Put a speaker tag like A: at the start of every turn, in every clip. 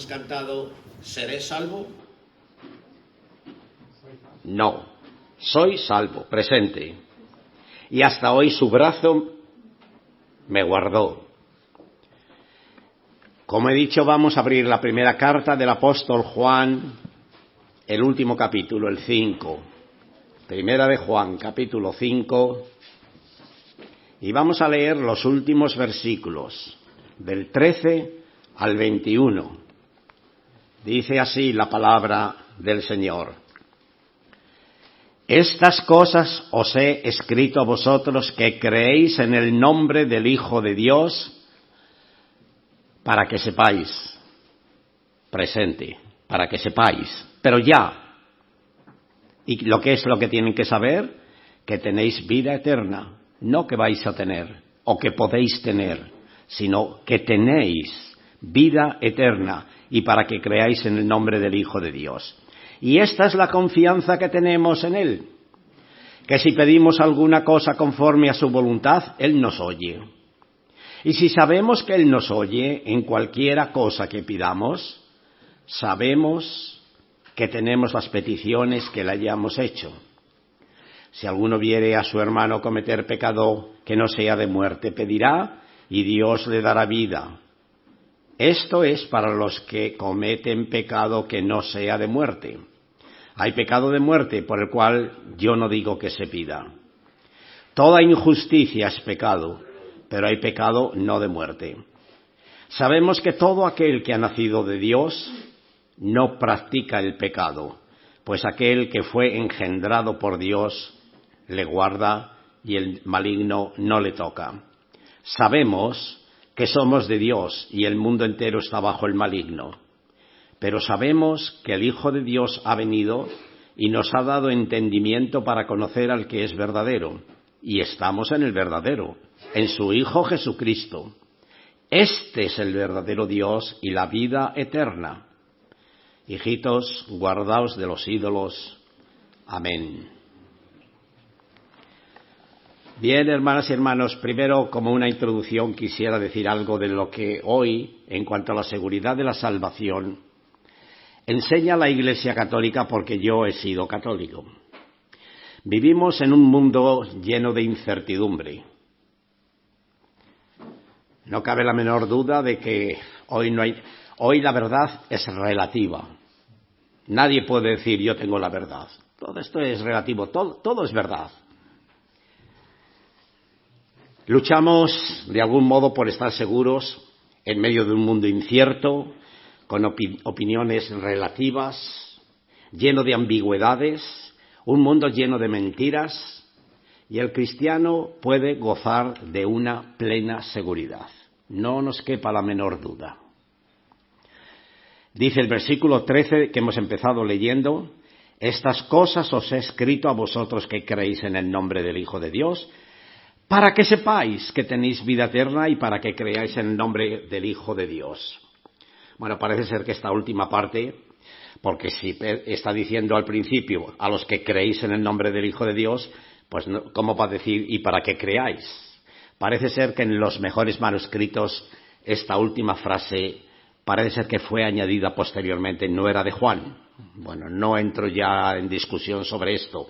A: Cantado ¿seré salvo? No, soy salvo, presente. Y hasta hoy su brazo me guardó. Como he dicho, vamos a abrir la primera carta del apóstol Juan, el último capítulo, el 5. Primera de Juan, capítulo 5. Y vamos a leer los últimos versículos, del 13 al 21. Dice así la palabra del Señor. Estas cosas os he escrito a vosotros que creéis en el nombre del Hijo de Dios, para que sepáis, presente, para que sepáis, pero ya. ¿Y lo que es lo que tienen que saber? Que tenéis vida eterna, no que vais a tener o que podéis tener, sino que tenéis vida eterna. Y para que creáis en el nombre del Hijo de Dios. Y esta es la confianza que tenemos en Él, que si pedimos alguna cosa conforme a su voluntad, Él nos oye. Y si sabemos que Él nos oye en cualquiera cosa que pidamos, sabemos que tenemos las peticiones que le hayamos hecho. Si alguno viere a su hermano cometer pecado que no sea de muerte, pedirá y Dios le dará vida. Esto es para los que cometen pecado que no sea de muerte. Hay pecado de muerte por el cual yo no digo que se pida. Toda injusticia es pecado, pero hay pecado no de muerte. Sabemos que todo aquel que ha nacido de Dios no practica el pecado, pues aquel que fue engendrado por Dios le guarda y el maligno no le toca. Sabemos que somos de Dios y el mundo entero está bajo el maligno. Pero sabemos que el Hijo de Dios ha venido y nos ha dado entendimiento para conocer al que es verdadero. Y estamos en el verdadero, en su Hijo Jesucristo. Este es el verdadero Dios y la vida eterna. Hijitos, guardaos de los ídolos. Amén. Bien, hermanas y hermanos, primero, como una introducción, quisiera decir algo de lo que hoy, en cuanto a la seguridad de la salvación, enseña la Iglesia Católica, porque yo he sido católico. Vivimos en un mundo lleno de incertidumbre. No cabe la menor duda de que hoy la verdad es relativa. Nadie puede decir yo tengo la verdad. Todo esto es relativo, todo es verdad. Luchamos, de algún modo, por estar seguros en medio de un mundo incierto, con opiniones relativas, lleno de ambigüedades, un mundo lleno de mentiras, y el cristiano puede gozar de una plena seguridad. No nos quepa la menor duda. Dice el versículo 13 que hemos empezado leyendo: estas cosas os he escrito a vosotros que creéis en el nombre del Hijo de Dios, para que sepáis que tenéis vida eterna y para que creáis en el nombre del Hijo de Dios. Bueno, parece ser que esta última parte, porque si está diciendo al principio a los que creéis en el nombre del Hijo de Dios, pues no, ¿cómo va a decir y para que creáis? Parece ser que en los mejores manuscritos esta última frase parece ser que fue añadida posteriormente, no era de Juan. Bueno, no entro ya en discusión sobre esto,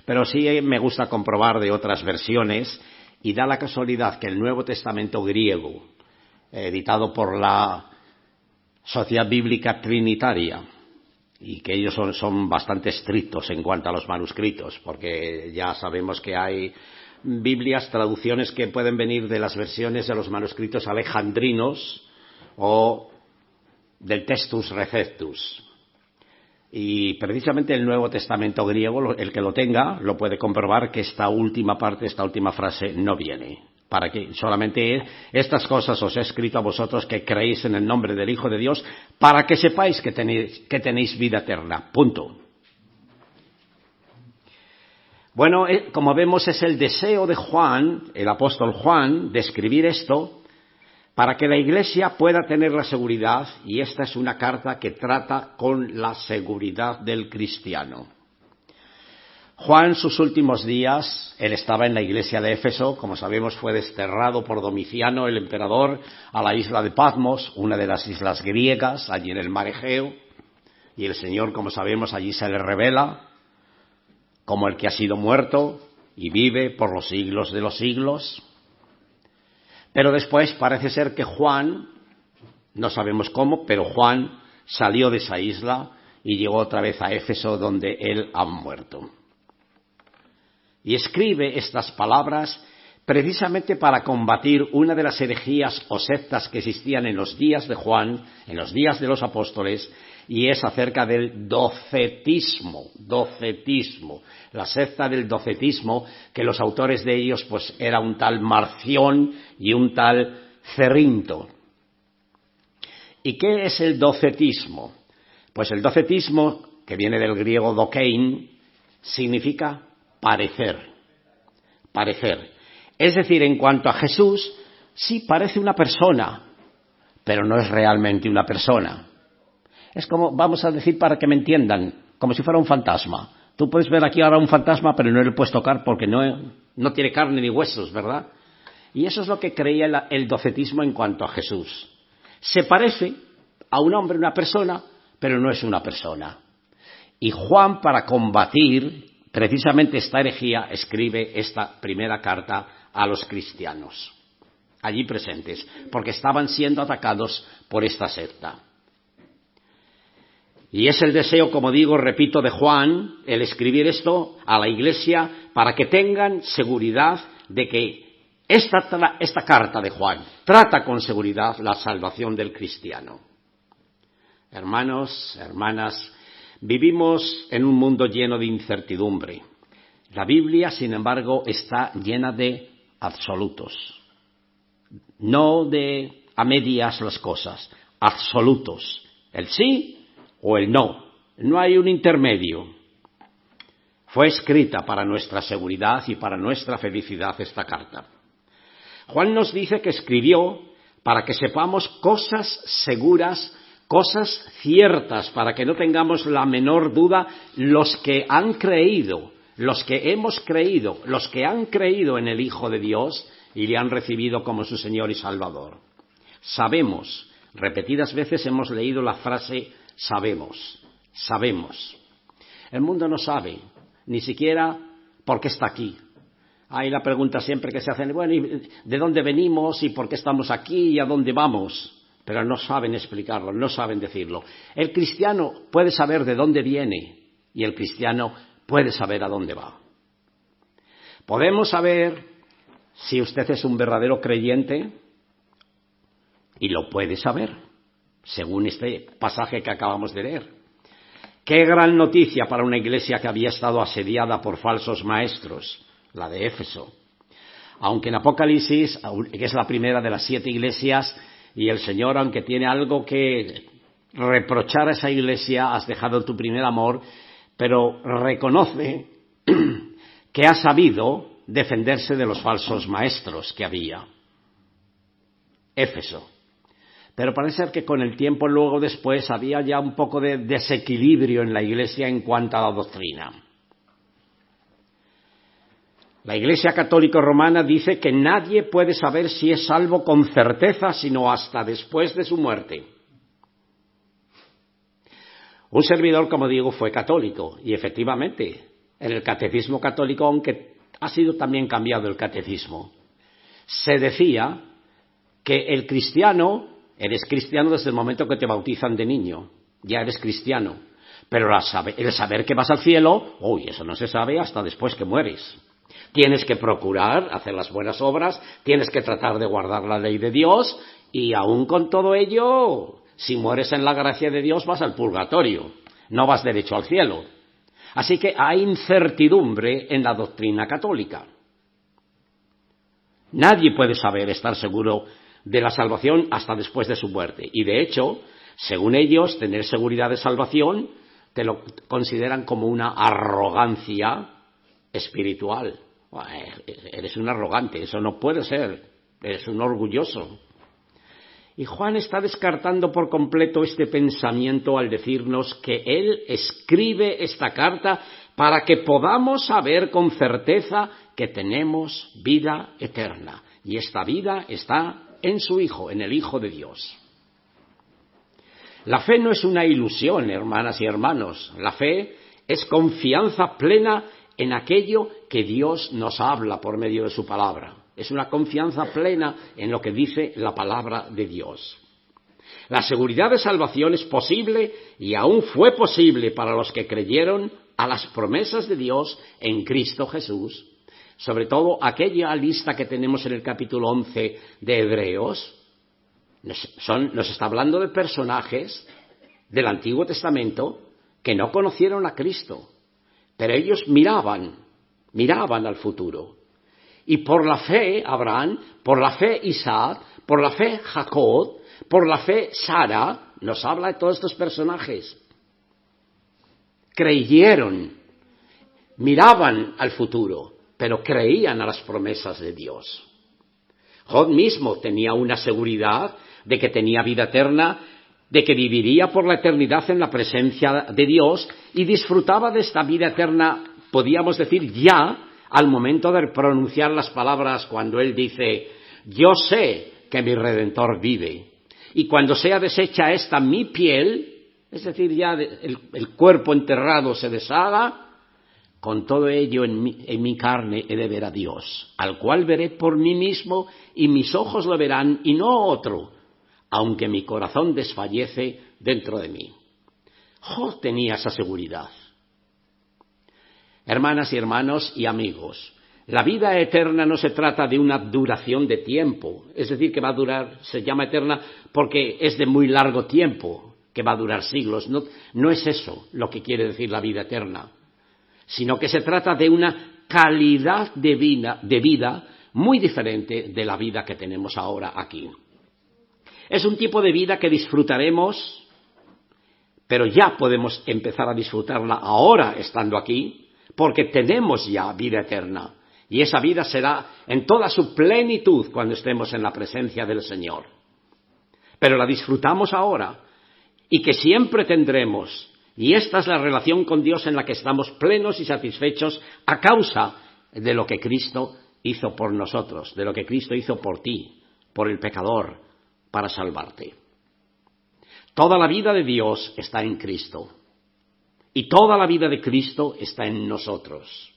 A: pero sí me gusta comprobar de otras versiones. Y da la casualidad que el Nuevo Testamento griego, editado por la Sociedad Bíblica Trinitaria, y que ellos son bastante estrictos en cuanto a los manuscritos, porque ya sabemos que hay Biblias, traducciones que pueden venir de las versiones de los manuscritos alejandrinos o del Textus Receptus. Y precisamente el Nuevo Testamento griego, el que lo tenga, lo puede comprobar que esta última parte, esta última frase no viene. Para que solamente estas cosas os he escrito a vosotros que creéis en el nombre del Hijo de Dios, para que sepáis que tenéis vida eterna. Punto. Bueno, como vemos, es el deseo de Juan, el apóstol Juan, de escribir esto, para que la Iglesia pueda tener la seguridad, y esta es una carta que trata con la seguridad del cristiano. Juan, sus últimos días, él estaba en la iglesia de Éfeso, como sabemos fue desterrado por Domiciano, el emperador, a la isla de Patmos, una de las islas griegas, allí en el mar Egeo, y el Señor, como sabemos, allí se le revela como el que ha sido muerto y vive por los siglos de los siglos. Pero después parece ser que Juan, no sabemos cómo, pero Juan salió de esa isla y llegó otra vez a Éfeso, donde él ha muerto. Y escribe estas palabras precisamente para combatir una de las herejías o sectas que existían en los días de Juan, en los días de los apóstoles, y es acerca del docetismo, la secta del docetismo, que los autores de ellos pues era un tal Marción y un tal Cerinto. ¿Y qué es el docetismo? Pues el docetismo, que viene del griego dokein, significa parecer. Es decir, en cuanto a Jesús, sí parece una persona, pero no es realmente una persona. Es como, vamos a decir para que me entiendan, como si fuera un fantasma. Tú puedes ver aquí ahora un fantasma, pero no le puedes tocar porque no tiene carne ni huesos, ¿verdad? Y eso es lo que creía el docetismo en cuanto a Jesús. Se parece a un hombre, una persona, pero no es una persona. Y Juan, para combatir precisamente esta herejía, escribe esta primera carta a los cristianos allí presentes, porque estaban siendo atacados por esta secta. Y es el deseo, como digo, repito, de Juan, el escribir esto a la Iglesia para que tengan seguridad de que esta carta de Juan trata con seguridad la salvación del cristiano. Hermanos, hermanas, vivimos en un mundo lleno de incertidumbre. La Biblia, sin embargo, está llena de absolutos. No de a medias las cosas, absolutos. El sí o el no. No hay un intermedio. Fue escrita para nuestra seguridad y para nuestra felicidad esta carta. Juan nos dice que escribió para que sepamos cosas seguras, cosas ciertas, para que no tengamos la menor duda los que han creído, los que hemos creído, los que han creído en el Hijo de Dios y le han recibido como su Señor y Salvador. Sabemos, repetidas veces hemos leído la frase sabemos. El mundo no sabe, ni siquiera por qué está aquí. Hay la pregunta siempre que se hacen, bueno, ¿y de dónde venimos y por qué estamos aquí y a dónde vamos? Pero no saben explicarlo, no saben decirlo. El cristiano puede saber de dónde viene y el cristiano puede saber a dónde va. Podemos saber si usted es un verdadero creyente y lo puede saber, según este pasaje que acabamos de leer. Qué gran noticia para una iglesia que había estado asediada por falsos maestros, la de Éfeso. Aunque en Apocalipsis, que es la primera de las 7 iglesias, y el Señor, aunque tiene algo que reprochar a esa iglesia, has dejado tu primer amor, pero reconoce que ha sabido defenderse de los falsos maestros que había. Éfeso. Pero parece ser que con el tiempo luego después había ya un poco de desequilibrio en la iglesia en cuanto a la doctrina. La Iglesia Católica Romana dice que nadie puede saber si es salvo con certeza sino hasta después de su muerte. Un servidor, como digo, fue católico y efectivamente en el catecismo católico, aunque ha sido también cambiado el catecismo, se decía que el cristiano, eres cristiano desde el momento que te bautizan de niño, ya eres cristiano, pero el saber que vas al cielo, eso no se sabe hasta después que mueres. Tienes que procurar hacer las buenas obras, tienes que tratar de guardar la ley de Dios y aún con todo ello, si mueres en la gracia de Dios vas al purgatorio, no vas derecho al cielo. Así que hay incertidumbre en la doctrina católica. Nadie puede saber, estar seguro de la salvación hasta después de su muerte. Y de hecho, según ellos, tener seguridad de salvación te lo consideran como una arrogancia espiritual. Eres un arrogante, eso no puede ser, eres un orgulloso. Y Juan está descartando por completo este pensamiento al decirnos que él escribe esta carta para que podamos saber con certeza que tenemos vida eterna. Y esta vida está en su Hijo, en el Hijo de Dios. La fe no es una ilusión, hermanas y hermanos. La fe es confianza plena en aquello que Dios nos habla por medio de su palabra. Es una confianza plena en lo que dice la palabra de Dios. La seguridad de salvación es posible y aún fue posible para los que creyeron a las promesas de Dios en Cristo Jesús. Sobre todo aquella lista que tenemos en el capítulo 11 de Hebreos, nos está hablando de personajes del Antiguo Testamento que no conocieron a Cristo, pero ellos miraban al futuro. Y por la fe Abraham, por la fe Isaac, por la fe Jacob, por la fe Sara, nos habla de todos estos personajes. Creyeron, miraban al futuro, pero creían a las promesas de Dios. Job mismo tenía una seguridad de que tenía vida eterna, de que viviría por la eternidad en la presencia de Dios y disfrutaba de esta vida eterna, podíamos decir ya, al momento de pronunciar las palabras cuando él dice, yo sé que mi Redentor vive, y cuando sea deshecha esta mi piel, es decir, ya el cuerpo enterrado se deshaga, con todo ello en mi carne he de ver a Dios, al cual veré por mí mismo, y mis ojos lo verán, y no otro, aunque mi corazón desfallece dentro de mí. Job tenía esa seguridad. Hermanas y hermanos y amigos, la vida eterna no se trata de una duración de tiempo, es decir, que va a durar, se llama eterna porque es de muy largo tiempo, que va a durar siglos. No es eso lo que quiere decir la vida eterna, sino que se trata de una calidad de vida muy diferente de la vida que tenemos ahora aquí. Es un tipo de vida que disfrutaremos, pero ya podemos empezar a disfrutarla ahora estando aquí, porque tenemos ya vida eterna, y esa vida será en toda su plenitud cuando estemos en la presencia del Señor. Pero la disfrutamos ahora, y que siempre tendremos, y esta es la relación con Dios en la que estamos plenos y satisfechos a causa de lo que Cristo hizo por nosotros, de lo que Cristo hizo por ti, por el pecador, para salvarte. Toda la vida de Dios está en Cristo. Y toda la vida de Cristo está en nosotros.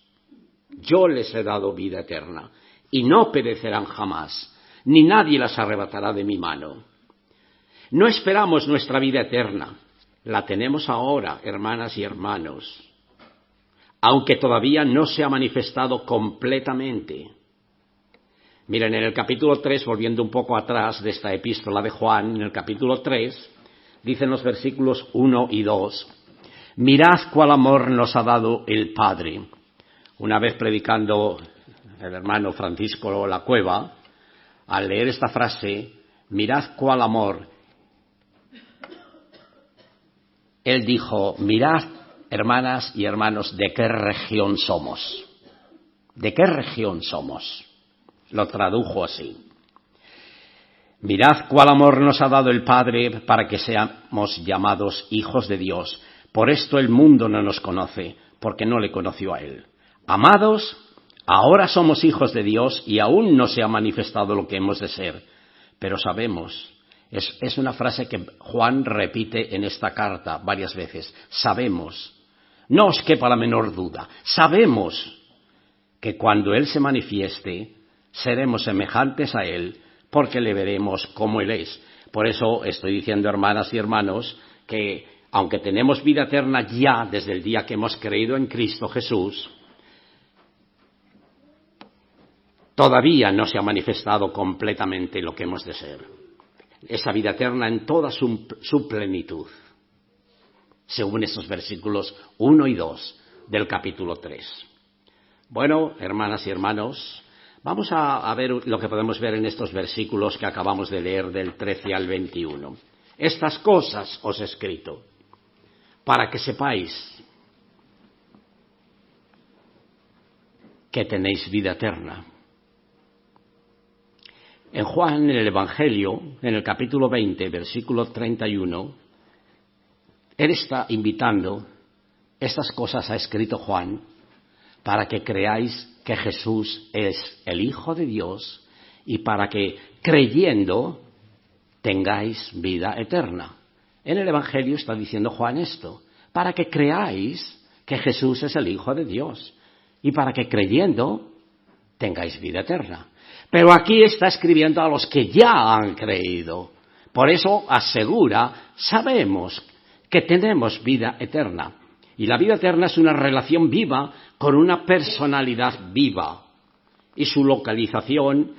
A: Yo les he dado vida eterna, y no perecerán jamás, ni nadie las arrebatará de mi mano. No esperamos nuestra vida eterna, la tenemos ahora, hermanas y hermanos, aunque todavía no se ha manifestado completamente. Miren, en el capítulo 3, volviendo un poco atrás de esta epístola de Juan, en el capítulo 3, dicen los versículos 1 y 2, mirad cuál amor nos ha dado el Padre. Una vez predicando el hermano Francisco La Cueva, al leer esta frase, mirad cuál amor, él dijo, mirad, hermanas y hermanos, de qué región somos. ¿De qué región somos? Lo tradujo así. Mirad cuál amor nos ha dado el Padre para que seamos llamados hijos de Dios. Por esto el mundo no nos conoce, porque no le conoció a Él. Amados, ahora somos hijos de Dios y aún no se ha manifestado lo que hemos de ser. Pero sabemos, es una frase que Juan repite en esta carta varias veces, sabemos, no os quepa la menor duda, sabemos que cuando Él se manifieste, seremos semejantes a Él, porque le veremos como Él es. Por eso estoy diciendo, hermanas y hermanos, que aunque tenemos vida eterna ya desde el día que hemos creído en Cristo Jesús, todavía no se ha manifestado completamente lo que hemos de ser. Esa vida eterna en toda su plenitud, según esos versículos 1 y 2 del capítulo 3. Bueno, hermanas y hermanos, vamos a ver lo que podemos ver en estos versículos que acabamos de leer del 13 al 21. Estas cosas os he escrito para que sepáis que tenéis vida eterna. En Juan, en el Evangelio, en el capítulo 20, versículo 31, él está invitando, estas cosas ha escrito Juan, para que creáis que Jesús es el Hijo de Dios y para que, creyendo, tengáis vida eterna. En el Evangelio está diciendo Juan esto, para que creáis que Jesús es el Hijo de Dios y para que, creyendo, tengáis vida eterna. Pero aquí está escribiendo a los que ya han creído. Por eso asegura, sabemos que tenemos vida eterna. Y la vida eterna es una relación viva con una personalidad viva. Y su localización,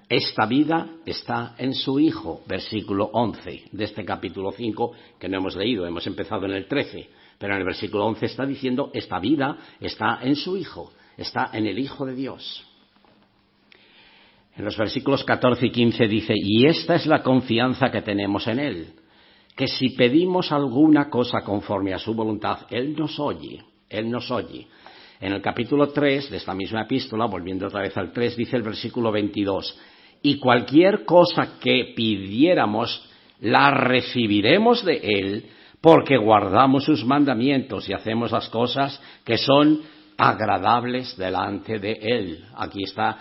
A: esta vida está en su Hijo, versículo 11 de este capítulo 5 que no hemos leído, hemos empezado en el 13. Pero en el versículo 11 está diciendo, esta vida está en su Hijo, está en el Hijo de Dios. En los versículos 14 y 15 dice, y esta es la confianza que tenemos en Él, que si pedimos alguna cosa conforme a su voluntad, Él nos oye, Él nos oye. En el capítulo 3 de esta misma epístola, volviendo otra vez al 3, dice el versículo 22, y cualquier cosa que pidiéramos, la recibiremos de Él, porque guardamos sus mandamientos y hacemos las cosas que son agradables delante de Él. Aquí está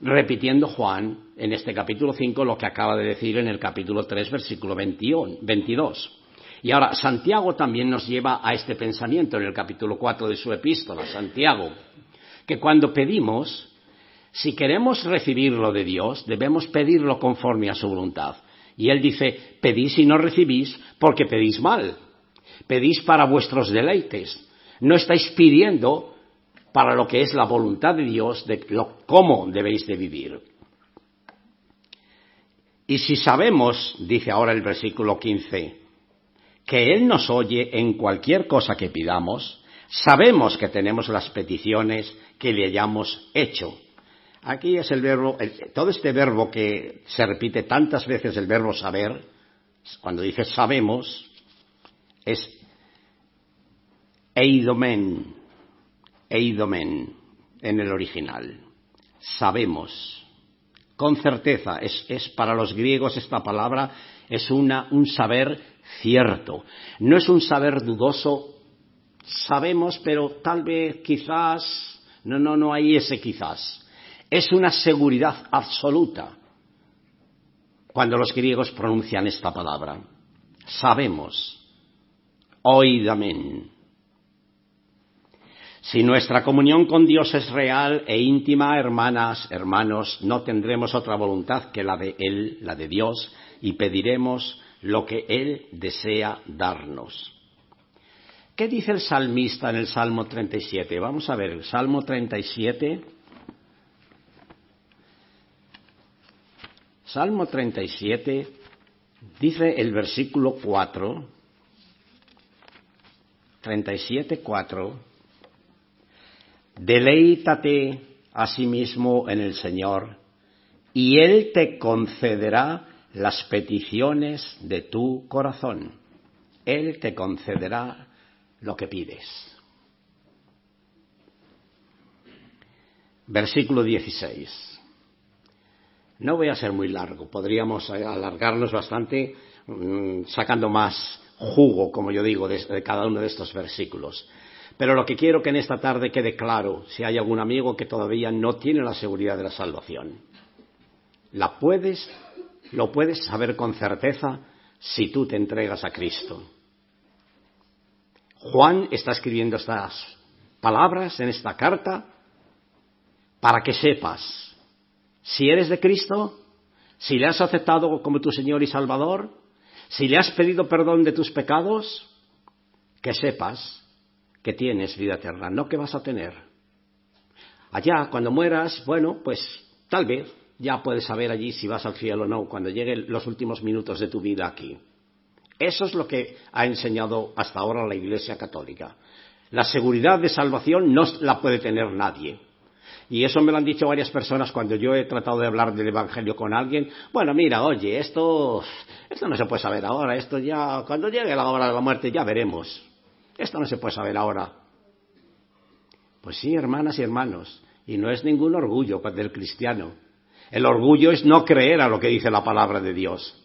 A: repitiendo Juan en este capítulo 5 lo que acaba de decir en el capítulo 3, versículo 22. Y ahora, Santiago también nos lleva a este pensamiento en el capítulo 4 de su epístola, Santiago, que cuando pedimos, si queremos recibirlo de Dios, debemos pedirlo conforme a su voluntad. Y él dice, pedís y no recibís porque pedís mal, pedís para vuestros deleites, no estáis pidiendo para lo que es la voluntad de Dios, de cómo debéis de vivir. Y si sabemos, dice ahora el versículo 15, que Él nos oye en cualquier cosa que pidamos, sabemos que tenemos las peticiones que le hayamos hecho. Aquí es el verbo, todo este verbo que se repite tantas veces, el verbo saber, cuando dice sabemos, es eidomen en el original. Sabemos, con certeza, es para los griegos esta palabra es un saber cierto, no es un saber dudoso, sabemos, pero tal vez, quizás, no hay ese quizás. Es una seguridad absoluta cuando los griegos pronuncian esta palabra. Sabemos, oidamen. Si nuestra comunión con Dios es real e íntima, hermanas, hermanos, no tendremos otra voluntad que la de Él, la de Dios, y pediremos lo que Él desea darnos. ¿Qué dice el salmista en el Salmo 37? Vamos a ver, el Salmo 37. Salmo 37, dice el versículo 4, 37:4, deleítate asimismo en el Señor, y Él te concederá las peticiones de tu corazón. Él te concederá lo que pides. Versículo 16. No voy a ser muy largo, podríamos alargarnos bastante sacando más jugo, como yo digo, de cada uno de estos versículos. Pero lo que quiero que en esta tarde quede claro, si hay algún amigo que todavía no tiene la seguridad de la salvación, lo puedes saber con certeza si tú te entregas a Cristo. Juan está escribiendo estas palabras en esta carta para que sepas si eres de Cristo, si le has aceptado como tu Señor y Salvador, si le has pedido perdón de tus pecados, que sepas que tienes vida eterna, no que vas a tener. Allá, cuando mueras, bueno, pues tal vez ya puedes saber allí si vas al cielo o no, cuando lleguen los últimos minutos de tu vida aquí. Eso es lo que ha enseñado hasta ahora la Iglesia Católica. La seguridad de salvación no la puede tener nadie. Y eso me lo han dicho varias personas cuando yo he tratado de hablar del Evangelio con alguien. Bueno, mira, oye, esto no se puede saber ahora, esto ya, cuando llegue la hora de la muerte ya veremos. Esto no se puede saber ahora. Pues sí, hermanas y hermanos, y no es ningún orgullo del cristiano. El orgullo es no creer a lo que dice la palabra de Dios.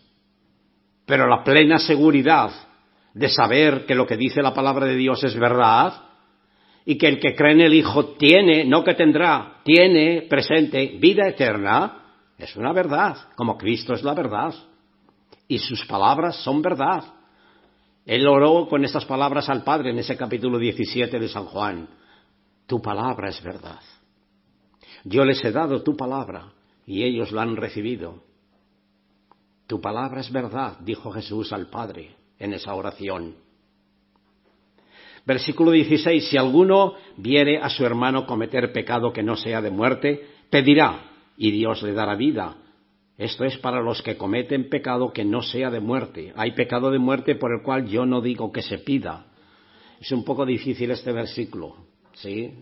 A: Pero la plena seguridad de saber que lo que dice la palabra de Dios es verdad y que el que cree en el Hijo tiene, no que tendrá, tiene presente vida eterna, es una verdad, como Cristo es la verdad. Y sus palabras son verdad. Él oró con estas palabras al Padre en ese capítulo 17 de San Juan. Tu palabra es verdad. Yo les he dado tu palabra y ellos la han recibido. Tu palabra es verdad, dijo Jesús al Padre en esa oración. Versículo 16, si alguno viere a su hermano cometer pecado que no sea de muerte, pedirá y Dios le dará vida. Esto es para los que cometen pecado que no sea de muerte. Hay pecado de muerte por el cual yo no digo que se pida. Es un poco difícil este versículo, ¿sí?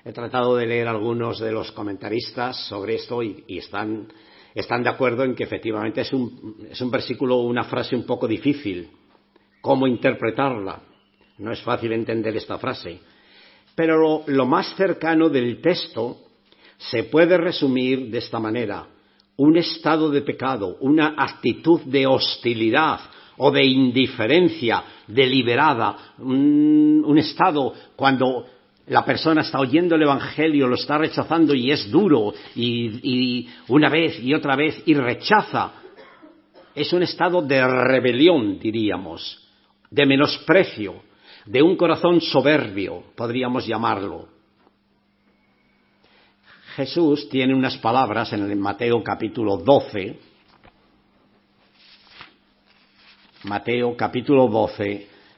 A: He tratado de leer algunos de los comentaristas sobre esto y están de acuerdo en que efectivamente es un versículo, una frase un poco difícil. ¿Cómo interpretarla? No es fácil entender esta frase. Pero lo más cercano del texto se puede resumir de esta manera. Un estado de pecado, una actitud de hostilidad o de indiferencia deliberada, un estado cuando la persona está oyendo el Evangelio, lo está rechazando y es duro y una vez y otra vez y rechaza. Es un estado de rebelión, diríamos, de menosprecio, de un corazón soberbio, podríamos llamarlo. Jesús tiene unas palabras en el Mateo capítulo 12,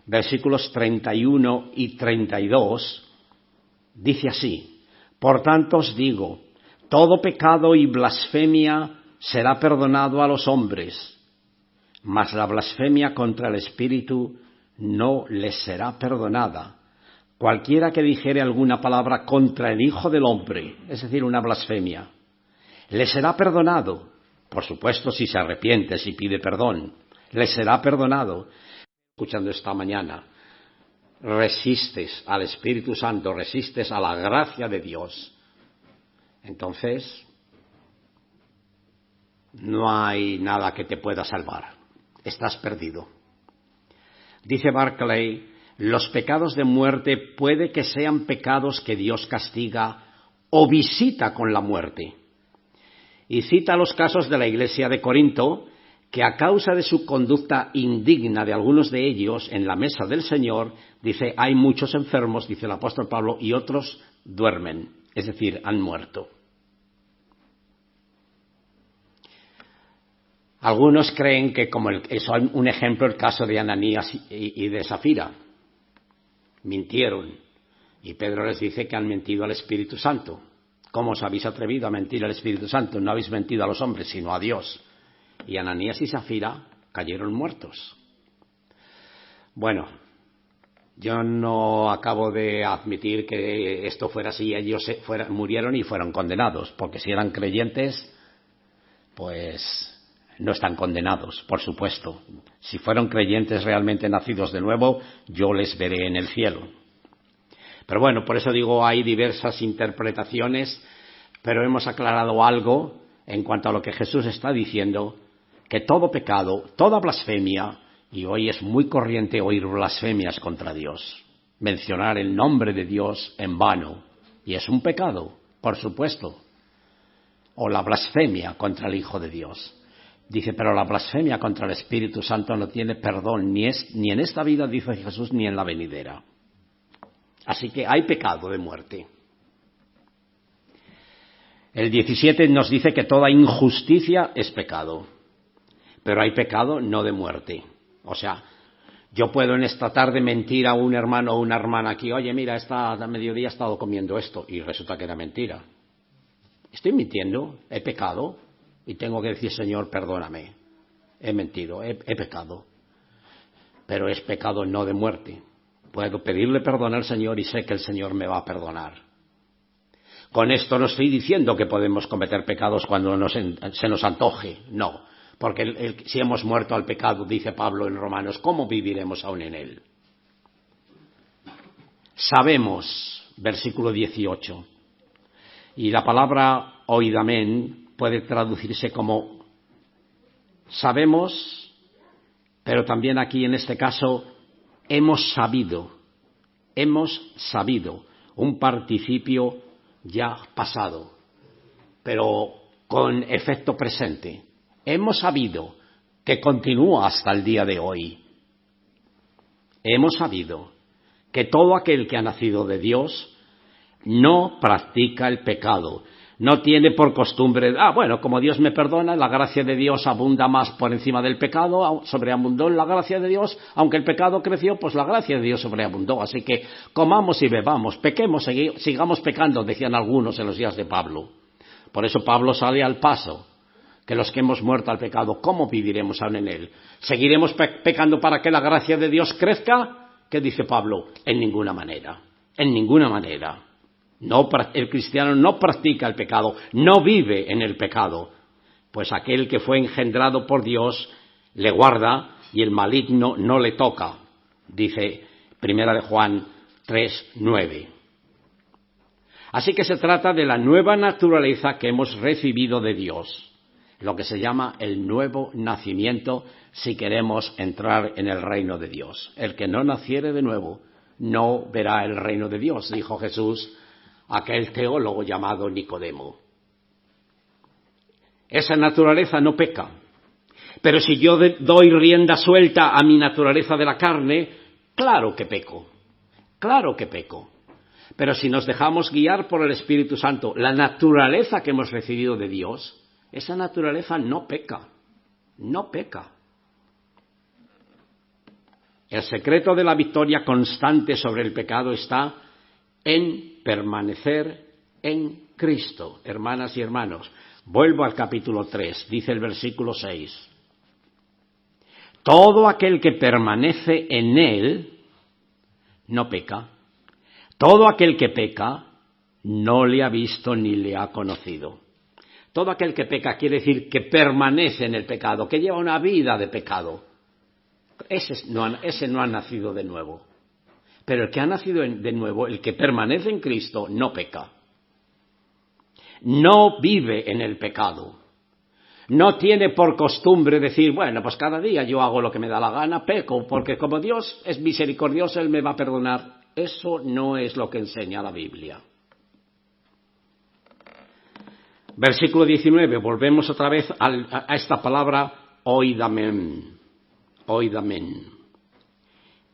A: versículos 31 y 32, dice así: por tanto os digo, todo pecado y blasfemia será perdonado a los hombres, mas la blasfemia contra el Espíritu no les será perdonada. Cualquiera que dijere alguna palabra contra el Hijo del Hombre, es decir, una blasfemia, le será perdonado, por supuesto si se arrepiente, si pide perdón, le será perdonado. Escuchando esta mañana, resistes al Espíritu Santo, resistes a la gracia de Dios, entonces no hay nada que te pueda salvar, estás perdido. Dice Barclay, los pecados de muerte puede que sean pecados que Dios castiga o visita con la muerte. Y cita los casos de la iglesia de Corinto, que a causa de su conducta indigna de algunos de ellos en la mesa del Señor, dice, hay muchos enfermos, dice el apóstol Pablo, y otros duermen, es decir, han muerto. Algunos creen que, como eso hay un ejemplo, el caso de Ananías y de Zafira. Mintieron. Y Pedro les dice que han mentido al Espíritu Santo. ¿Cómo os habéis atrevido a mentir al Espíritu Santo? No habéis mentido a los hombres, sino a Dios. Y Ananías y Zafira cayeron muertos. Bueno, yo no acabo de admitir que esto fuera así. Ellos murieron y fueron condenados, porque si eran creyentes, pues no están condenados, por supuesto. Si fueron creyentes realmente nacidos de nuevo, yo les veré en el cielo. Pero bueno, por eso digo, hay diversas interpretaciones, pero hemos aclarado algo en cuanto a lo que Jesús está diciendo, que todo pecado, toda blasfemia, y hoy es muy corriente oír blasfemias contra Dios, mencionar el nombre de Dios en vano, y es un pecado, por supuesto, o la blasfemia contra el Hijo de Dios. Dice, pero la blasfemia contra el Espíritu Santo no tiene perdón, ni en esta vida, dice Jesús, ni en la venidera. Así que hay pecado de muerte. El 17 nos dice que toda injusticia es pecado, pero hay pecado no de muerte. O sea, yo puedo en esta tarde mentir a un hermano o una hermana aquí, oye, mira, a mediodía he estado comiendo esto, y resulta que era mentira. Estoy mintiendo, he pecado. Y tengo que decir, Señor, perdóname, he mentido, he pecado, pero es pecado no de muerte. Puedo pedirle perdón al Señor y sé que el Señor me va a perdonar. Con esto no estoy diciendo que podemos cometer pecados cuando se nos antoje, no, porque si hemos muerto al pecado, dice Pablo en Romanos, ¿cómo viviremos aún en él? Sabemos, versículo 18, y la palabra oidamén puede traducirse como sabemos, pero también aquí en este caso hemos sabido, un participio ya pasado, pero con efecto presente. Hemos sabido que continúa hasta el día de hoy. Hemos sabido que todo aquel que ha nacido de Dios no practica el pecado, no tiene por costumbre, bueno, como Dios me perdona, la gracia de Dios abunda más por encima del pecado, sobreabundó la gracia de Dios, aunque el pecado creció, pues la gracia de Dios sobreabundó, así que comamos y bebamos, pequemos, sigamos pecando, decían algunos en los días de Pablo. Por eso Pablo sale al paso, que los que hemos muerto al pecado, ¿cómo viviremos aún en él? ¿Seguiremos pecando para que la gracia de Dios crezca? ¿Qué dice Pablo? En ninguna manera, en ninguna manera. No, el cristiano no practica el pecado, no vive en el pecado, pues aquel que fue engendrado por Dios le guarda y el maligno no le toca, dice 1 de Juan 3:9. Así que se trata de la nueva naturaleza que hemos recibido de Dios, lo que se llama el nuevo nacimiento si queremos entrar en el reino de Dios. El que no naciere de nuevo no verá el reino de Dios, dijo Jesús aquel teólogo llamado Nicodemo. Esa naturaleza no peca, pero si yo doy rienda suelta a mi naturaleza de la carne, claro que peco. Pero si nos dejamos guiar por el Espíritu Santo, la naturaleza que hemos recibido de Dios, esa naturaleza no peca. El secreto de la victoria constante sobre el pecado está en permanecer en Cristo. Hermanas y hermanos, vuelvo al capítulo 3, dice el versículo 6. Todo aquel que permanece en Él no peca. Todo aquel que peca no le ha visto ni le ha conocido. Todo aquel que peca quiere decir que permanece en el pecado, que lleva una vida de pecado. Ese no ha nacido de nuevo. Pero el que ha nacido de nuevo, el que permanece en Cristo, no peca. No vive en el pecado. No tiene por costumbre decir, bueno, pues cada día yo hago lo que me da la gana, peco, porque como Dios es misericordioso, Él me va a perdonar. Eso no es lo que enseña la Biblia. Versículo 19, volvemos otra vez a esta palabra, oidamen.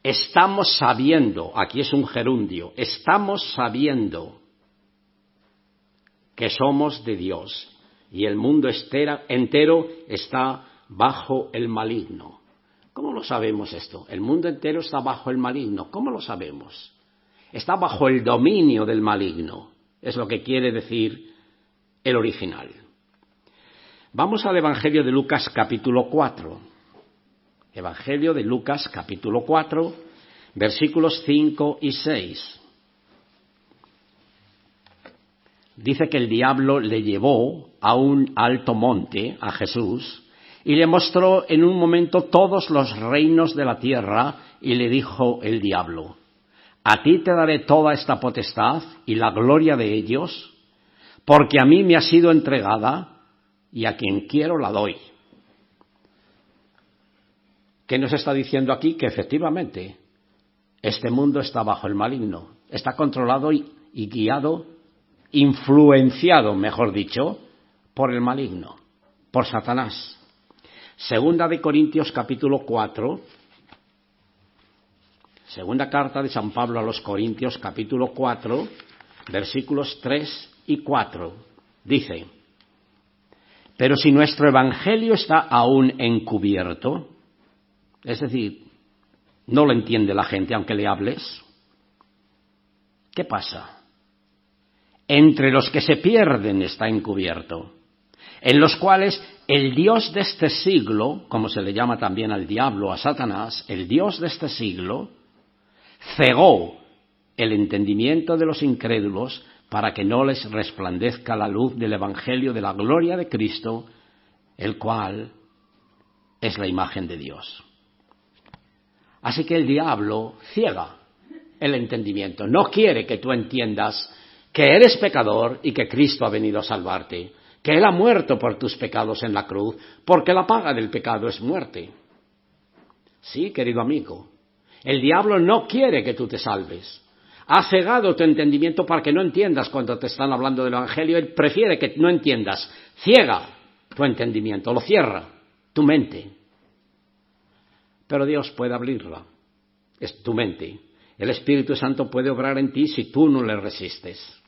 A: Estamos sabiendo, aquí es un gerundio, estamos sabiendo que somos de Dios y el mundo entero está bajo el maligno. ¿Cómo lo sabemos esto? El mundo entero está bajo el maligno. ¿Cómo lo sabemos? Está bajo el dominio del maligno. Es lo que quiere decir el original. Vamos al Evangelio de Lucas capítulo 4. Evangelio de Lucas capítulo 4, versículos 5 y 6. Dice que el diablo le llevó a un alto monte, a Jesús, y le mostró en un momento todos los reinos de la tierra, y le dijo el diablo, a ti te daré toda esta potestad y la gloria de ellos, porque a mí me ha sido entregada, y a quien quiero la doy. ¿Qué nos está diciendo aquí? Que efectivamente este mundo está bajo el maligno, está controlado y guiado, influenciado, mejor dicho, por el maligno, por Satanás. Segunda de Corintios capítulo 4, segunda carta de San Pablo a los Corintios capítulo 4, versículos 3 y 4, dice, pero si nuestro evangelio está aún encubierto, es decir, no lo entiende la gente aunque le hables, ¿qué pasa? Entre los que se pierden está encubierto, en los cuales el Dios de este siglo, como se le llama también al diablo, a Satanás, el Dios de este siglo, cegó el entendimiento de los incrédulos para que no les resplandezca la luz del Evangelio de la gloria de Cristo, el cual es la imagen de Dios. Así que el diablo ciega el entendimiento. No quiere que tú entiendas que eres pecador y que Cristo ha venido a salvarte, que Él ha muerto por tus pecados en la cruz, porque la paga del pecado es muerte. Sí, querido amigo, el diablo no quiere que tú te salves. Ha cegado tu entendimiento para que no entiendas cuando te están hablando del Evangelio. Él prefiere que no entiendas. Ciega tu entendimiento, lo cierra, tu mente. Pero Dios puede abrirla, es tu mente. El Espíritu Santo puede obrar en ti si tú no le resistes.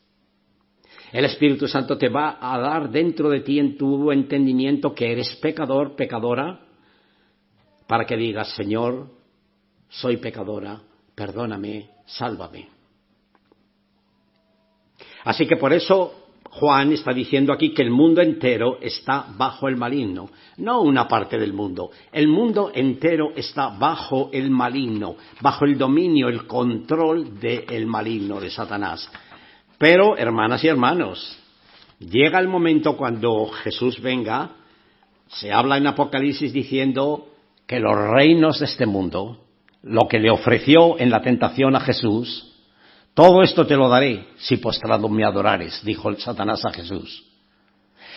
A: El Espíritu Santo te va a dar dentro de ti, en tu entendimiento, que eres pecador, pecadora, para que digas: Señor, soy pecadora, perdóname, sálvame. Así que por eso Juan está diciendo aquí que el mundo entero está bajo el maligno, no una parte del mundo. El mundo entero está bajo el maligno, bajo el dominio, el control del maligno, de Satanás. Pero, hermanas y hermanos, llega el momento cuando Jesús venga, se habla en Apocalipsis diciendo que los reinos de este mundo, lo que le ofreció en la tentación a Jesús, todo esto te lo daré si postrado me adorares, dijo el Satanás a Jesús.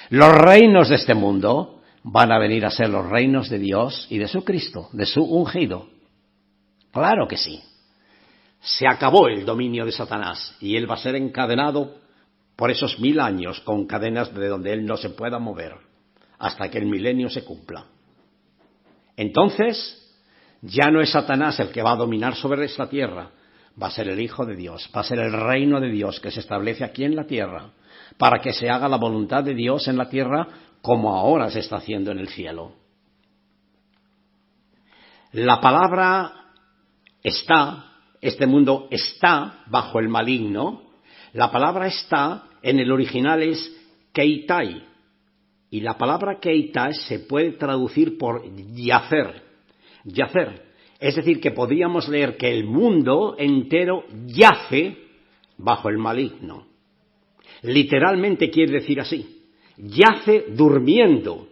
A: Los reinos de este mundo van a venir a ser los reinos de Dios y de su Cristo, de su ungido. Claro que sí. Se acabó el dominio de Satanás y él va a ser encadenado por esos 1000 años con cadenas de donde él no se pueda mover hasta que el milenio se cumpla. Entonces, ya no es Satanás el que va a dominar sobre esta tierra, va a ser el Hijo de Dios, va a ser el reino de Dios que se establece aquí en la tierra, para que se haga la voluntad de Dios en la tierra como ahora se está haciendo en el cielo. La palabra está, este mundo está bajo el maligno. La palabra está en el original es keitai, y la palabra keitai se puede traducir por yacer. Yacer. Es decir, que podríamos leer que el mundo entero yace bajo el maligno. Literalmente quiere decir así, yace durmiendo.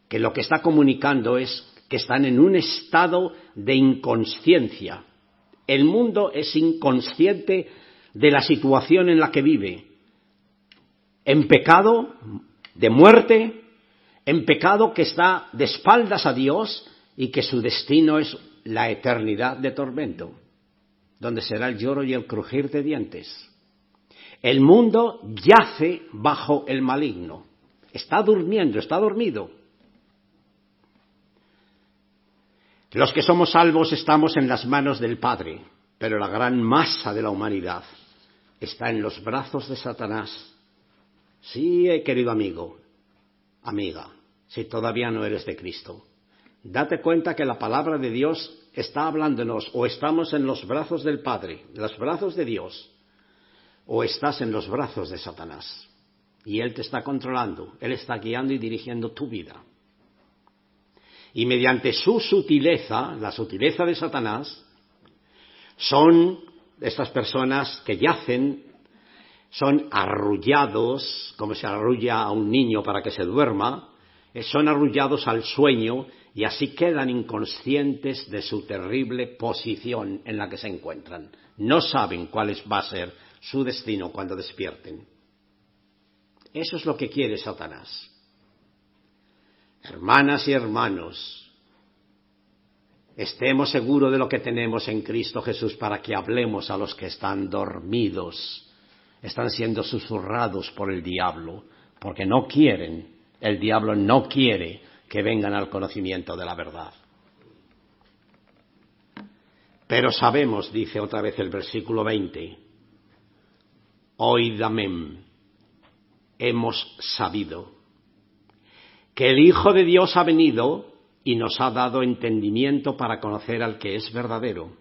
A: Que lo que está comunicando es que están en un estado de inconsciencia. El mundo es inconsciente de la situación en la que vive. En pecado de muerte, en pecado que está de espaldas a Dios, y que su destino es la eternidad de tormento, donde será el lloro y el crujir de dientes. El mundo yace bajo el maligno, está durmiendo, está dormido. Los que somos salvos estamos en las manos del Padre, pero la gran masa de la humanidad está en los brazos de Satanás. Sí, querido amigo, amiga, si todavía no eres de Cristo, date cuenta que la palabra de Dios está hablándonos, o estamos en los brazos del Padre, los brazos de Dios, o estás en los brazos de Satanás. Y Él te está controlando, Él está guiando y dirigiendo tu vida. Y mediante su sutileza, la sutileza de Satanás, son estas personas que yacen, son arrullados, como se arrulla a un niño para que se duerma, son arrullados al sueño y así quedan inconscientes de su terrible posición en la que se encuentran. No saben cuál va a ser su destino cuando despierten. Eso es lo que quiere Satanás. Hermanas y hermanos, estemos seguros de lo que tenemos en Cristo Jesús para que hablemos a los que están dormidos, están siendo susurrados por el diablo, porque no quieren. El diablo no quiere que vengan al conocimiento de la verdad. Pero sabemos, dice otra vez el versículo 20, oid amén, hemos sabido que el Hijo de Dios ha venido y nos ha dado entendimiento para conocer al que es verdadero.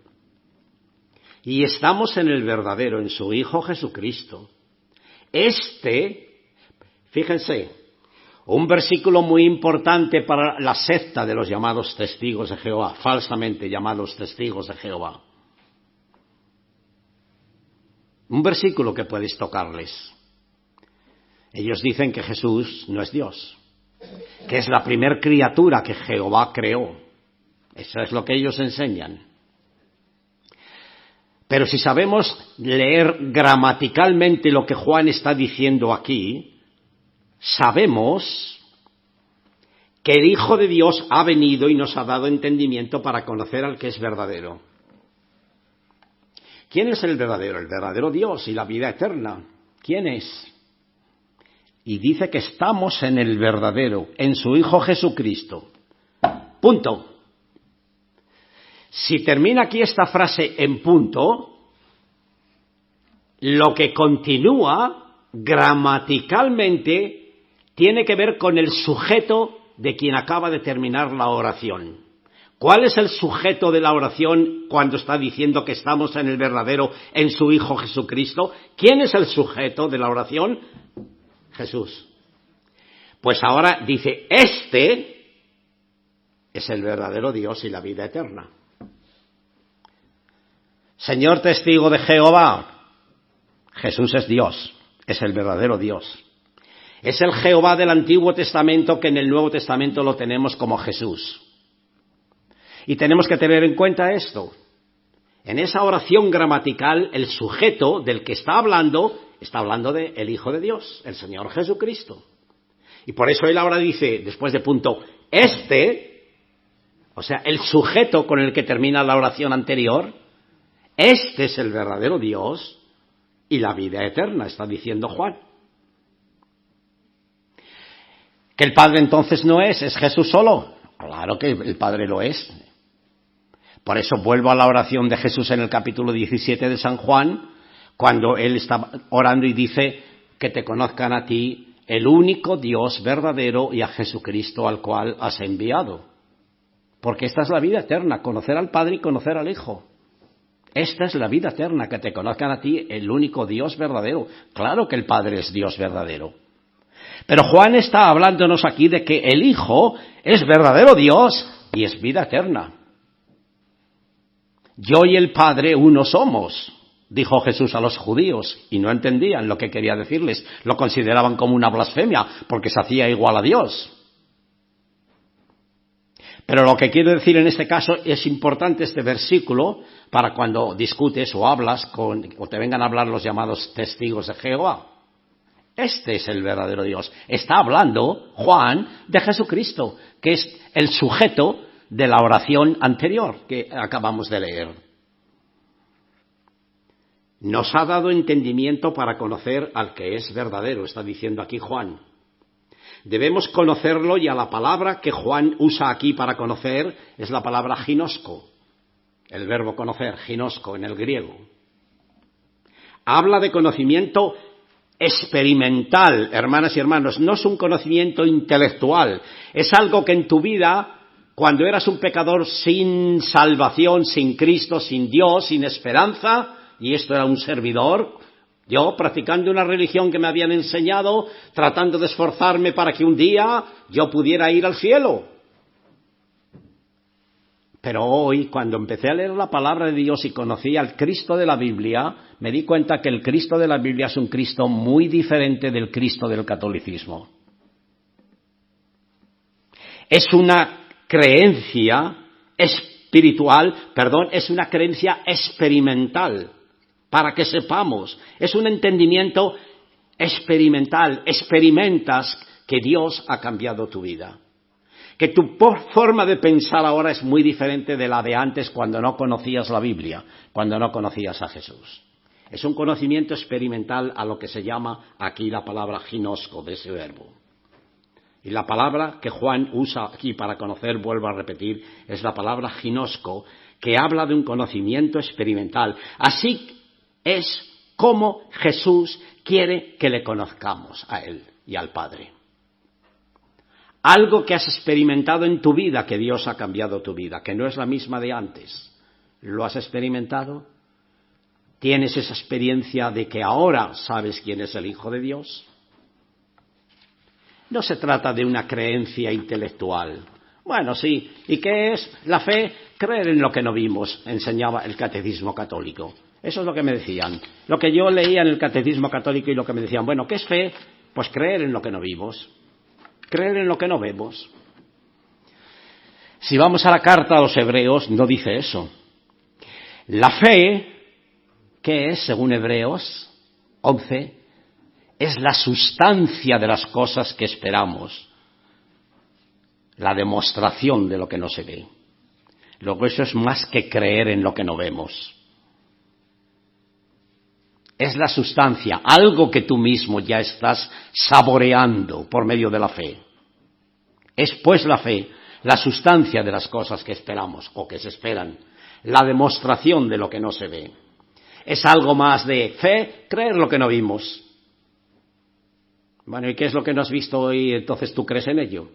A: Y estamos en el verdadero, en su Hijo Jesucristo. Fíjense, un versículo muy importante para la secta de los llamados testigos de Jehová, falsamente llamados testigos de Jehová. Un versículo que puedes tocarles. Ellos dicen que Jesús no es Dios, que es la primer criatura que Jehová creó. Eso es lo que ellos enseñan. Pero si sabemos leer gramaticalmente lo que Juan está diciendo aquí, sabemos que el Hijo de Dios ha venido y nos ha dado entendimiento para conocer al que es verdadero. ¿Quién es el verdadero? El verdadero Dios y la vida eterna. ¿Quién es? Y dice que estamos en el verdadero, en su Hijo Jesucristo. Punto. Si termina aquí esta frase en punto, lo que continúa gramaticalmente tiene que ver con el sujeto de quien acaba de terminar la oración. ¿Cuál es el sujeto de la oración cuando está diciendo que estamos en el verdadero, en su Hijo Jesucristo? ¿Quién es el sujeto de la oración? Jesús. Pues ahora dice, este es el verdadero Dios y la vida eterna. Señor testigo de Jehová, Jesús es Dios, es el verdadero Dios. Es el Jehová del Antiguo Testamento que en el Nuevo Testamento lo tenemos como Jesús. Y tenemos que tener en cuenta esto. En esa oración gramatical, el sujeto del que está hablando de el Hijo de Dios, el Señor Jesucristo. Y por eso él ahora dice, después de punto, o sea, el sujeto con el que termina la oración anterior, este es el verdadero Dios y la vida eterna, está diciendo Juan. ¿Que el Padre entonces no es Jesús solo? Claro que el Padre lo es. Por eso vuelvo a la oración de Jesús en el capítulo 17 de San Juan, cuando él está orando y dice que te conozcan a ti, el único Dios verdadero, y a Jesucristo al cual has enviado. Porque esta es la vida eterna, conocer al Padre y conocer al Hijo. Esta es la vida eterna, que te conozcan a ti, el único Dios verdadero. Claro que el Padre es Dios verdadero. Pero Juan está hablándonos aquí de que el Hijo es verdadero Dios y es vida eterna. Yo y el Padre uno somos, dijo Jesús a los judíos, y no entendían lo que quería decirles. Lo consideraban como una blasfemia, porque se hacía igual a Dios. Pero lo que quiero decir en este caso, es importante este versículo para cuando discutes o hablas o te vengan a hablar los llamados testigos de Jehová. Este es el verdadero Dios. Está hablando Juan de Jesucristo, que es el sujeto de la oración anterior que acabamos de leer. Nos ha dado entendimiento para conocer al que es verdadero, está diciendo aquí Juan. Debemos conocerlo, y a la palabra que Juan usa aquí para conocer es la palabra ginosko, el verbo conocer, ginosko en el griego. Habla de conocimiento experimental, hermanas y hermanos, no es un conocimiento intelectual, es algo que en tu vida, cuando eras un pecador sin salvación, sin Cristo, sin Dios, sin esperanza, y esto era un servidor, yo practicando una religión que me habían enseñado, tratando de esforzarme para que un día yo pudiera ir al cielo. Pero hoy, cuando empecé a leer la palabra de Dios y conocí al Cristo de la Biblia, me di cuenta que el Cristo de la Biblia es un Cristo muy diferente del Cristo del catolicismo. Es una creencia espiritual, es una creencia experimental, para que sepamos, es un entendimiento experimental, experimentas que Dios ha cambiado tu vida. Que tu forma de pensar ahora es muy diferente de la de antes cuando no conocías la Biblia, cuando no conocías a Jesús. Es un conocimiento experimental a lo que se llama aquí la palabra ginosko, de ese verbo. Y la palabra que Juan usa aquí para conocer, vuelvo a repetir, es la palabra ginosko, que habla de un conocimiento experimental. Así es como Jesús quiere que le conozcamos a Él y al Padre. Algo que has experimentado en tu vida, que Dios ha cambiado tu vida, que no es la misma de antes. ¿Lo has experimentado? ¿Tienes esa experiencia de que ahora sabes quién es el Hijo de Dios? No se trata de una creencia intelectual. Bueno, sí. ¿Y qué es la fe? Creer en lo que no vimos, enseñaba el catecismo católico. Eso es lo que me decían. Lo que yo leía en el catecismo católico y lo que me decían, bueno, ¿qué es fe? Pues creer en lo que no vimos. Creer en lo que no vemos. Si vamos a la carta a los hebreos, no dice eso. La fe ¿Qué es, según Hebreos 11? Es la sustancia de las cosas que esperamos, la demostración de lo que no se ve. Luego eso es más que creer en lo que no vemos. Es la sustancia, algo que tú mismo ya estás saboreando por medio de la fe. Es pues la fe, la sustancia de las cosas que esperamos o que se esperan, la demostración de lo que no se ve. Es algo más de fe, creer lo que no vimos. Bueno, ¿y qué es lo que no has visto hoy? Entonces tú crees en ello.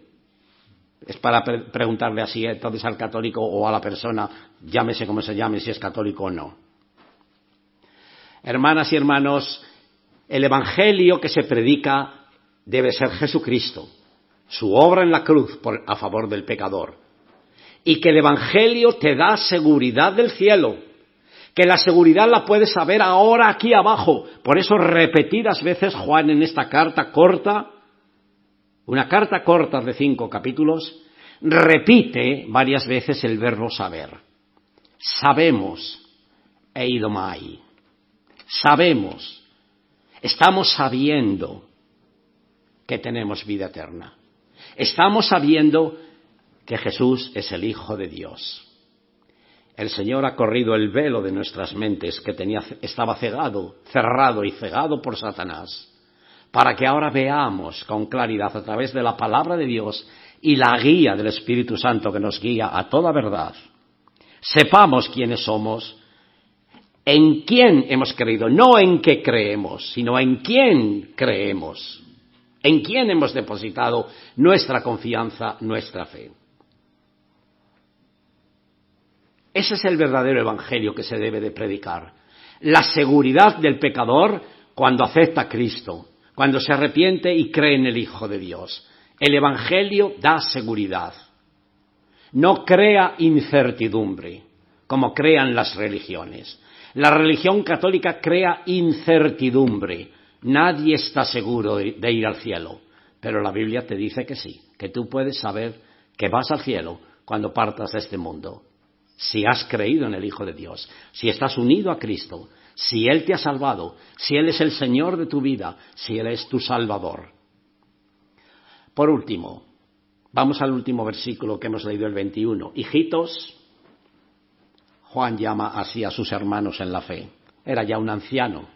A: Es para preguntarle así entonces al católico o a la persona, llámese como se llame, si es católico o no. Hermanas y hermanos, el evangelio que se predica debe ser Jesucristo, su obra en la cruz a favor del pecador. Y que el evangelio te da seguridad del cielo, que la seguridad la puedes saber ahora aquí abajo. Por eso repetidas veces Juan en esta carta corta, una carta corta de 5 capítulos, repite varias veces el verbo saber. Sabemos, eidomai. Sabemos, estamos sabiendo que tenemos vida eterna. Estamos sabiendo que Jesús es el Hijo de Dios. El Señor ha corrido el velo de nuestras mentes que estaba cerrado y cegado por Satanás, para que ahora veamos con claridad a través de la palabra de Dios y la guía del Espíritu Santo que nos guía a toda verdad. Sepamos quiénes somos, en quién hemos creído, no en qué creemos, sino en quién creemos, en quién hemos depositado nuestra confianza, nuestra fe. Ese es el verdadero evangelio que se debe de predicar. La seguridad del pecador cuando acepta a Cristo, cuando se arrepiente y cree en el Hijo de Dios. El evangelio da seguridad. No crea incertidumbre, como crean las religiones. La religión católica crea incertidumbre. Nadie está seguro de ir al cielo, pero la Biblia te dice que sí, que tú puedes saber que vas al cielo cuando partas de este mundo. Si has creído en el Hijo de Dios, si estás unido a Cristo, si Él te ha salvado, si Él es el Señor de tu vida, si Él es tu Salvador. Por último, vamos al último versículo que hemos leído, el 21. Hijitos, Juan llama así a sus hermanos en la fe. Era ya un anciano.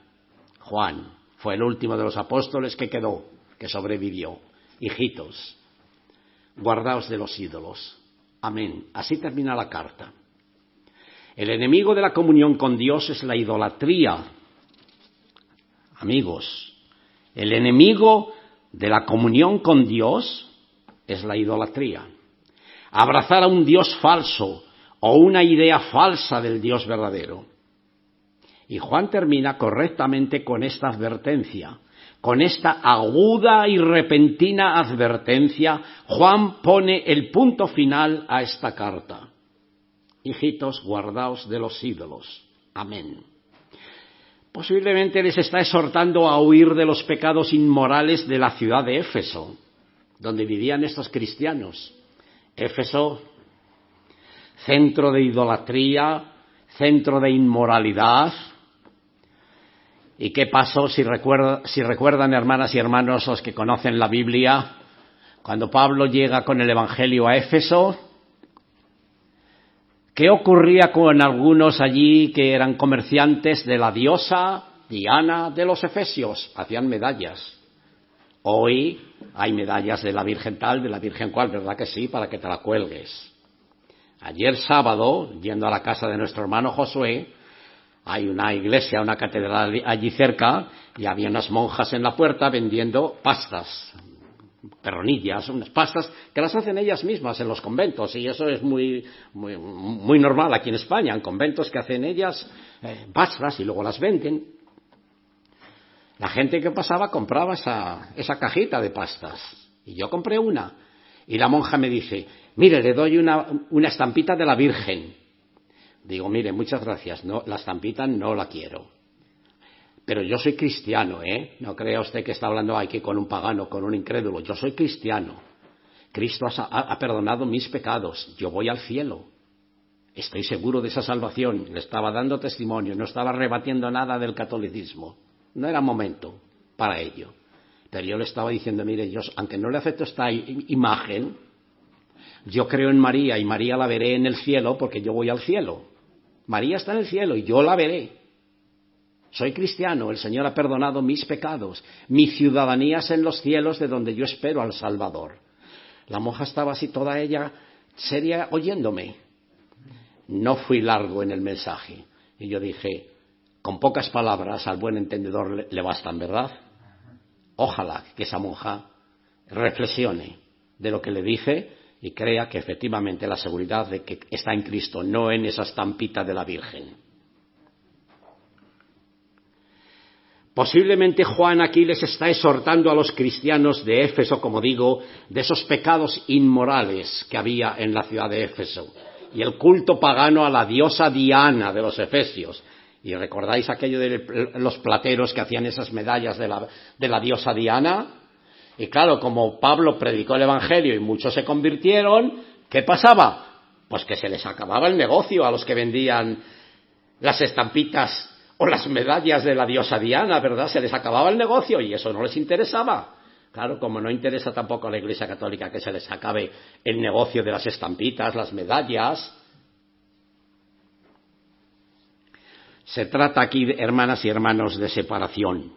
A: Juan fue el último de los apóstoles que quedó, que sobrevivió. Hijitos, guardaos de los ídolos. Amén. Así termina la carta. El enemigo de la comunión con Dios es la idolatría. Amigos, el enemigo de la comunión con Dios es la idolatría. Abrazar a un Dios falso o una idea falsa del Dios verdadero. Y Juan termina correctamente con esta advertencia. Con esta aguda y repentina advertencia, Juan pone el punto final a esta carta. Hijitos, guardaos de los ídolos. Amén. Posiblemente les está exhortando a huir de los pecados inmorales de la ciudad de Éfeso, donde vivían estos cristianos. Éfeso, centro de idolatría, centro de inmoralidad. ¿Y qué pasó si recuerdan, hermanas y hermanos, los que conocen la Biblia, cuando Pablo llega con el Evangelio a Éfeso? ¿Qué ocurría con algunos allí que eran comerciantes de la diosa Diana de los Efesios? Hacían medallas. Hoy hay medallas de la Virgen tal, de la Virgen cual, ¿verdad que sí? Para que te la cuelgues. Ayer sábado, yendo a la casa de nuestro hermano Josué, hay una iglesia, una catedral allí cerca, y había unas monjas en la puerta vendiendo pastas, perronillas, unas pastas que las hacen ellas mismas en los conventos, y eso es muy normal aquí en España, en conventos que hacen ellas pastas y luego las venden. La gente que pasaba compraba esa cajita de pastas, y yo compré una, y la monja me dice, mire, le doy una estampita de la Virgen. Digo, mire, muchas gracias, no, la estampita no la quiero. Pero yo soy cristiano, ¿eh? No crea usted que está hablando aquí con un pagano, con un incrédulo. Yo soy cristiano. Cristo ha perdonado mis pecados. Yo voy al cielo. Estoy seguro de esa salvación. Le estaba dando testimonio, no estaba rebatiendo nada del catolicismo. No era momento para ello. Pero yo le estaba diciendo, mire, yo, aunque no le acepto esta imagen, yo creo en María y María la veré en el cielo porque yo voy al cielo. María está en el cielo y yo la veré. Soy cristiano, el Señor ha perdonado mis pecados. Mi ciudadanía es en los cielos de donde yo espero al Salvador. La monja estaba así toda ella seria oyéndome. No fui largo en el mensaje. Y yo dije, con pocas palabras al buen entendedor le bastan, ¿verdad? Ojalá que esa monja reflexione de lo que le dije y crea que efectivamente la seguridad de que está en Cristo, no en esa estampita de la Virgen. Posiblemente Juan aquí les está exhortando a los cristianos de Éfeso, como digo, de esos pecados inmorales que había en la ciudad de Éfeso y el culto pagano a la diosa Diana de los efesios. ¿Y recordáis aquello de los plateros que hacían esas medallas de la diosa Diana? Y claro, como Pablo predicó el Evangelio y muchos se convirtieron, ¿qué pasaba? Pues que se les acababa el negocio a los que vendían las estampitas o las medallas de la diosa Diana, ¿verdad? Se les acababa el negocio y eso no les interesaba. Claro, como no interesa tampoco a la Iglesia Católica que se les acabe el negocio de las estampitas, las medallas. Se trata aquí, hermanas y hermanos, de separación.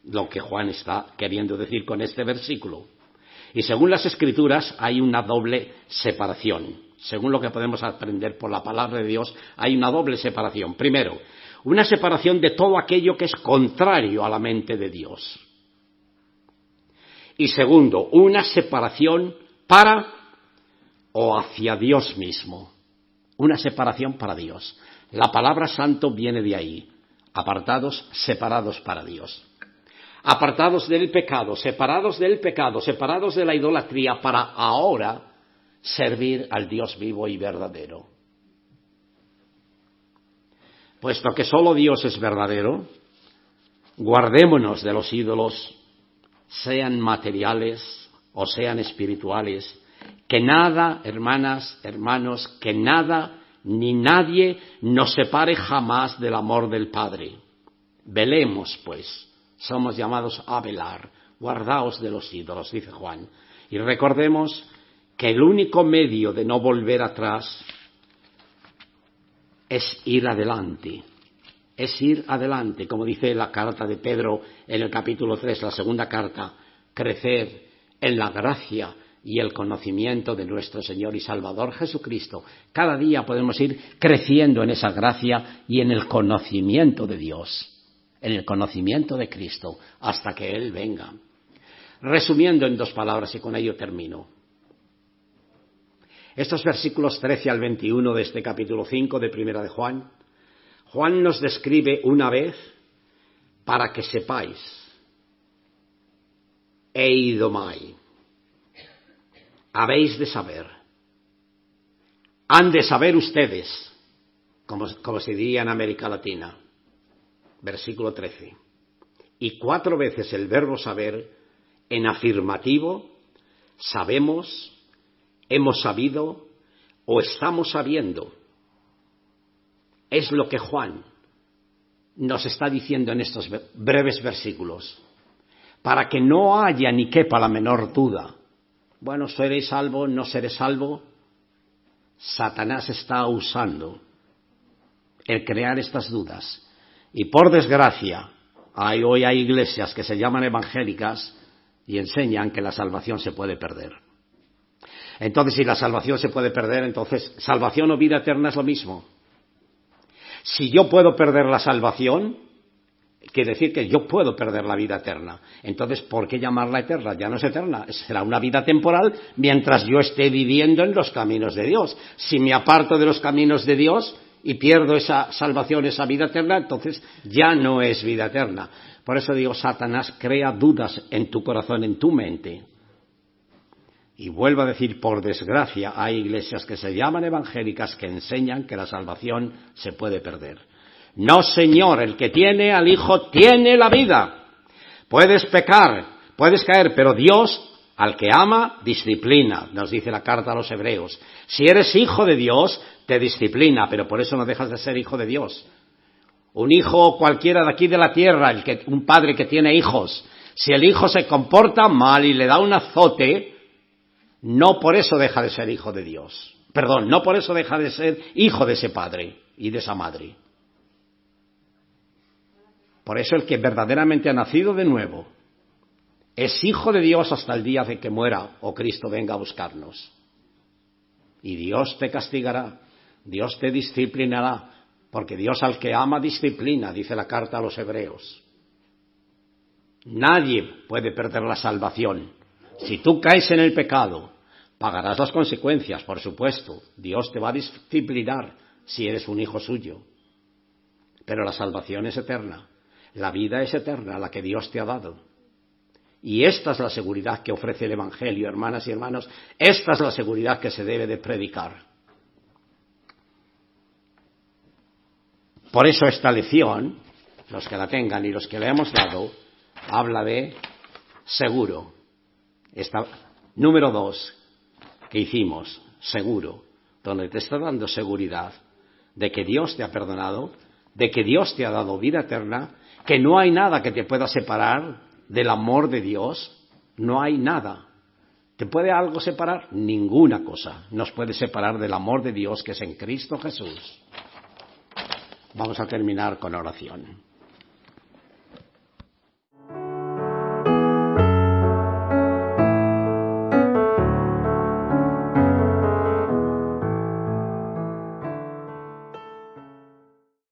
A: Lo que Juan está queriendo decir con este versículo. Y según las Escrituras hay una doble separación. Según lo que podemos aprender por la palabra de Dios, hay una doble separación. Primero, una separación de todo aquello que es contrario a la mente de Dios. Y segundo, una separación para o hacia Dios mismo. Una separación para Dios. La palabra santo viene de ahí. Apartados, separados para Dios. Apartados del pecado, separados de la idolatría para ahora servir al Dios vivo y verdadero. Puesto que solo Dios es verdadero, guardémonos de los ídolos, sean materiales o sean espirituales, que nada, hermanas, hermanos, que nada ni nadie nos separe jamás del amor del Padre. Velemos, pues, somos llamados a velar, guardaos de los ídolos, dice Juan, y recordemos que el único medio de no volver atrás es ir adelante. Es ir adelante, como dice la carta de Pedro en el capítulo 3, la segunda carta, crecer en la gracia y el conocimiento de nuestro Señor y Salvador Jesucristo. Cada día podemos ir creciendo en esa gracia y en el conocimiento de Dios, en el conocimiento de Cristo, hasta que Él venga. Resumiendo en 2 palabras, y con ello termino. Estos versículos 13 al 21 de este capítulo 5 de Primera de Juan, Juan nos describe una vez para que sepáis, eidomai, habéis de saber, han de saber ustedes, como se diría en América Latina, versículo 13, y 4 veces el verbo saber en afirmativo, sabemos, hemos sabido o estamos sabiendo. Es lo que Juan nos está diciendo en estos breves versículos, para que no haya ni quepa la menor duda. Bueno, ¿seré salvo? ¿No seré salvo? Satanás está usando el crear estas dudas. Y por desgracia, hoy hay iglesias que se llaman evangélicas y enseñan que la salvación se puede perder. Entonces, si la salvación se puede perder, entonces, salvación o vida eterna es lo mismo. Si yo puedo perder la salvación, quiere decir que yo puedo perder la vida eterna. Entonces, ¿por qué llamarla eterna? Ya no es eterna, será una vida temporal mientras yo esté viviendo en los caminos de Dios. Si me aparto de los caminos de Dios y pierdo esa salvación, esa vida eterna, entonces ya no es vida eterna. Por eso digo, Satanás crea dudas en tu corazón, en tu mente. Y vuelvo a decir, por desgracia, hay iglesias que se llaman evangélicas que enseñan que la salvación se puede perder. No, Señor, el que tiene al Hijo tiene la vida. Puedes pecar, puedes caer, pero Dios Al que ama, disciplina, nos dice la carta a los Hebreos. Si eres hijo de Dios, te disciplina, pero por eso no dejas de ser hijo de Dios. Un hijo cualquiera de aquí de la tierra, un padre que tiene hijos, si el hijo se comporta mal y le da un azote, no por eso deja de ser hijo de Dios. Perdón, no por eso deja de ser hijo de ese padre y de esa madre. Por eso el que verdaderamente ha nacido de nuevo es hijo de Dios hasta el día de que muera o Cristo venga a buscarnos. Y Dios te castigará, Dios te disciplinará, porque Dios al que ama disciplina, dice la carta a los Hebreos. Nadie puede perder la salvación. Si tú caes en el pecado, pagarás las consecuencias, por supuesto. Dios te va a disciplinar si eres un hijo suyo. Pero la salvación es eterna. La vida es eterna, la que Dios te ha dado. Y esta es la seguridad que ofrece el Evangelio, hermanas y hermanos. Esta es la seguridad que se debe de predicar. Por eso esta lección, los que la tengan y los que la hemos dado, habla de seguro. Número 2 que hicimos, seguro, donde te está dando seguridad de que Dios te ha perdonado, de que Dios te ha dado vida eterna, que no hay nada que te pueda separar del amor de Dios. No hay nada. ¿Te puede algo separar? Ninguna cosa nos puede separar del amor de Dios que es en Cristo Jesús. Vamos a terminar con oración.